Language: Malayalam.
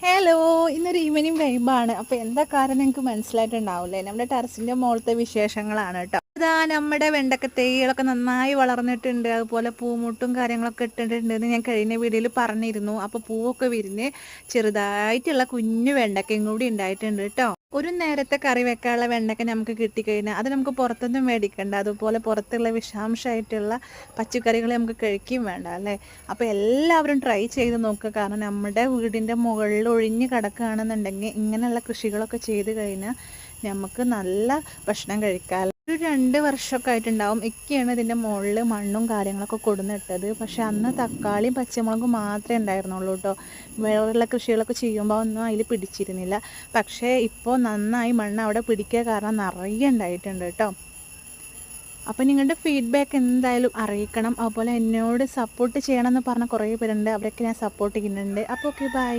ഹലോ, ഇന്നൊരു ഈവനിങ് വൈബാണ്. അപ്പോൾ എന്താ കാരണം നിങ്ങൾക്ക് മനസ്സിലായിട്ടുണ്ടാവില്ലേ? നമ്മുടെ ടെറസിൻ്റെ മുകളിലത്തെ വിശേഷങ്ങളാണ് കേട്ടോ. അതാ നമ്മുടെ വെണ്ടക്ക തൈകളൊക്കെ നന്നായി വളർന്നിട്ടുണ്ട്. അതുപോലെ പൂമുട്ടും കാര്യങ്ങളൊക്കെ ഇട്ടിട്ടുണ്ടെന്ന് ഞാൻ കഴിഞ്ഞ വീഡിയോയിൽ പറഞ്ഞിരുന്നു. അപ്പോൾ പൂവൊക്കെ വിരിഞ്ഞ് ചെറുതായിട്ടുള്ള കുഞ്ഞു വെണ്ടക്കയും കൂടി ഉണ്ടായിട്ടുണ്ട് കേട്ടോ. ഒരു നേരത്തെ കറി വെക്കാനുള്ള വെണ്ടക്ക നമുക്ക് കിട്ടിക്കഴിഞ്ഞാൽ അത് നമുക്ക് പുറത്തൊന്നും മേടിക്കണ്ട. അതുപോലെ പുറത്തുള്ള വിഷാംശമായിട്ടുള്ള പച്ചക്കറികൾ നമുക്ക് കഴിക്കുകയും വേണ്ട അല്ലേ. അപ്പോൾ എല്ലാവരും ട്രൈ ചെയ്ത് നോക്കുക. കാരണം നമ്മുടെ വീടിൻ്റെ മുകളിൽ ഒഴിഞ്ഞ് കിടക്കുകയാണെന്നുണ്ടെങ്കിൽ ഇങ്ങനെയുള്ള കൃഷികളൊക്കെ ചെയ്ത് കഴിഞ്ഞാൽ നമുക്ക് നല്ല ഭക്ഷണം കഴിക്കാം. ഒരു 2 വർഷമൊക്കെ ആയിട്ടുണ്ടാവും. ഇക്കയാണ് ഇതിൻ്റെ മുകളിൽ മണ്ണും കാര്യങ്ങളൊക്കെ കൊടുന്നിട്ടത്. പക്ഷെ അന്ന് തക്കാളിയും പച്ചമുളകും മാത്രമേ ഉണ്ടായിരുന്നുള്ളൂ കേട്ടോ. വേറെയുള്ള കൃഷികളൊക്കെ ചെയ്യുമ്പോൾ ഒന്നും അതിൽ പിടിച്ചിരുന്നില്ല. പക്ഷേ ഇപ്പോൾ നന്നായി മണ്ണ് അവിടെ പിടിക്കുക കാരണം നിറയെ ഉണ്ടായിട്ടുണ്ട് കേട്ടോ. അപ്പോൾ നിങ്ങളുടെ ഫീഡ്ബാക്ക് എന്തായാലും അറിയിക്കണം. അതുപോലെ എന്നോട് സപ്പോർട്ട് ചെയ്യണമെന്ന് പറഞ്ഞ കുറേ പേരുണ്ട്. അവരൊക്കെ ഞാൻ സപ്പോർട്ട് ചെയ്യുന്നുണ്ട്. അപ്പോൾ ഓക്കെ, ബൈ.